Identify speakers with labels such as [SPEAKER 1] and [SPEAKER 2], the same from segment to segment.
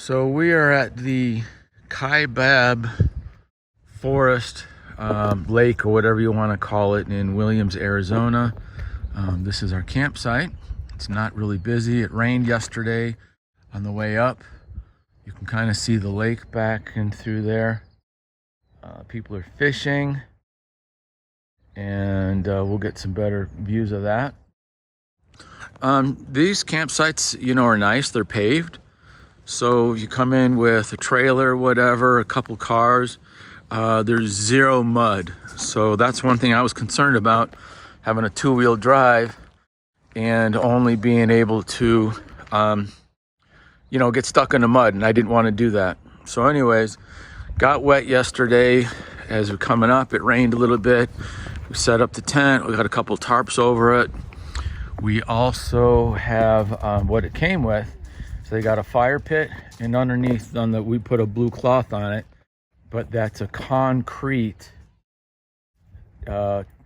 [SPEAKER 1] So we are at the Kaibab Forest Lake, or whatever you want to call it, in Williams, Arizona. This is our campsite. It's not really busy. It rained yesterday on the way up. You can kind of see the lake back and through there. People are fishing, and we'll get some better views of that. These campsites, are nice. They're paved. So you come in with a trailer, whatever, a couple cars. There's zero mud. So that's one thing I was concerned about, having a two-wheel drive and only being able to, get stuck in the mud. And I didn't want to do that. So anyways, got wet yesterday as we're coming up. It rained a little bit. We set up the tent. We got a couple tarps over it. We also have what it came with. So they got a fire pit, and underneath we put a blue cloth on it, but that's a concrete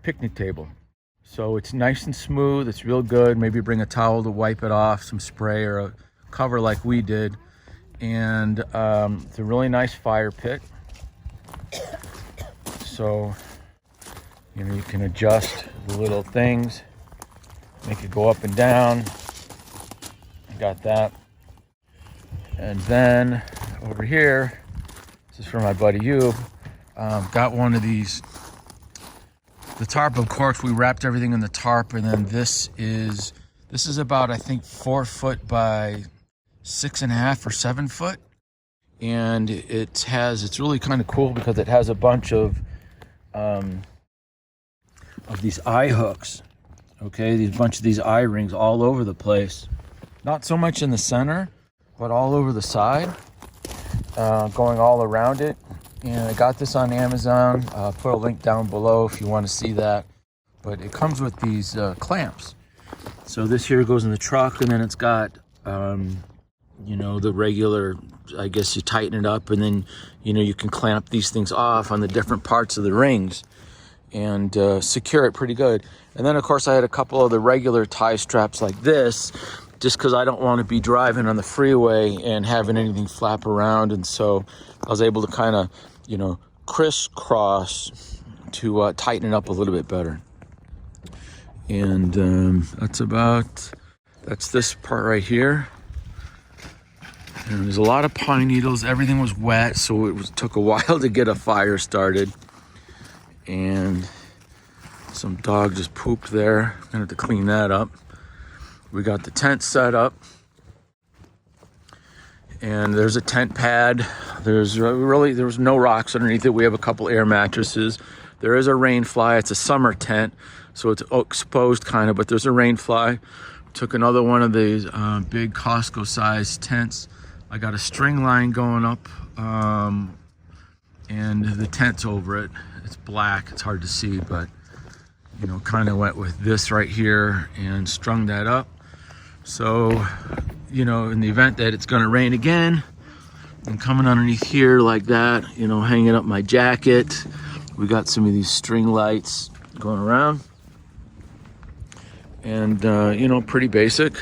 [SPEAKER 1] picnic table. So it's nice and smooth. It's real good. Maybe bring a towel to wipe it off, some spray or a cover like we did. And it's a really nice fire pit. So, you can adjust the little things, make it go up and down. Got that. And then over here, this is for my buddy Yub, got one of these, the tarp, of course, we wrapped everything in the tarp, and then this is about, I think, 4 foot by 6.5 or 7 foot. And it's really kind of cool because it has a bunch of these eye hooks, okay? Bunch of these eye rings all over the place. Not so much in the center, but all over the side, going all around it. And I got this on Amazon. Put a link down below if you want to see that. But it comes with these clamps. So this here goes in the truck, and then it's got, the regular, I guess you tighten it up, and then, you can clamp these things off on the different parts of the rings and secure it pretty good. And then, of course, I had a couple of the regular tie straps like this, just because I don't want to be driving on the freeway and having anything flap around. And so I was able to kind of, crisscross to tighten it up a little bit better. And that's this part right here. And there's a lot of pine needles. Everything was wet, so took a while to get a fire started. And some dog just pooped there. I'm gonna have to clean that up. We got the tent set up, and there's a tent pad. There was no rocks underneath it. We have a couple air mattresses. There is a rain fly. It's a summer tent, so it's exposed kind of, but there's a rain fly. Took another one of these big Costco sized tents. I got a string line going up, and the tent's over it. It's black, it's hard to see, but kind of went with this right here and strung that up. So, in the event that it's going to rain again, I'm coming underneath here like that, hanging up my jacket. We got some of these string lights going around. And, pretty basic.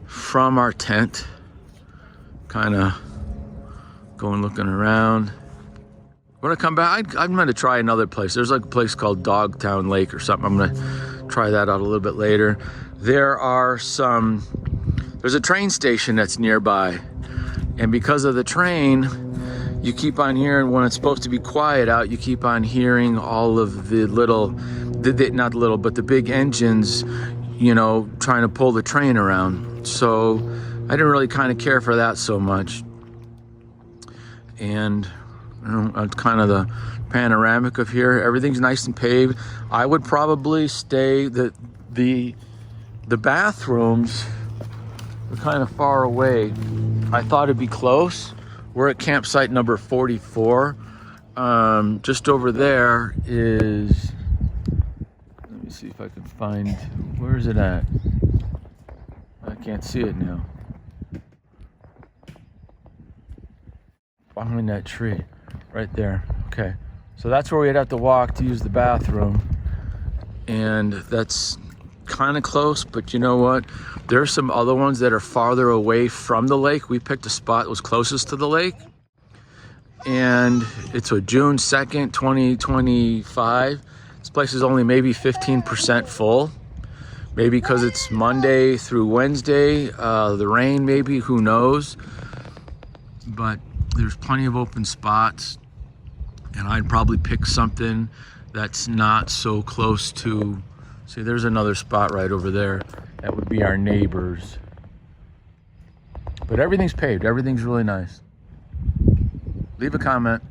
[SPEAKER 1] From our tent, kind of going looking around. When I come back, I'm going to try another place. There's like a place called Dogtown Lake or something. I'm going to try that out a little bit later. There's a train station that's nearby. And because of the train, you keep on hearing, when it's supposed to be quiet out, you keep on hearing all of the the big engines, trying to pull the train around. So I didn't really kind of care for that so much. And kind of the panoramic of here. Everything's nice and paved. I would probably stay, the bathrooms are kind of far away. I thought it'd be close. We're at campsite number 44. Just over there is, let me see if I can find, where is it at? I can't see it now. Behind that tree, right there. Okay, so that's where we'd have to walk to use the bathroom. And that's kind of close, but you know what? There's some other ones that are farther away from the lake. We picked a spot that was closest to the lake. And it's a June 2nd, 2025. This place is only maybe 15% full. Maybe because it's Monday through Wednesday. The rain maybe, who knows? But there's plenty of open spots. And I'd probably pick something that's not so close to, see, there's another spot right over there. That would be our neighbors. But everything's paved. Everything's really nice. Leave a comment.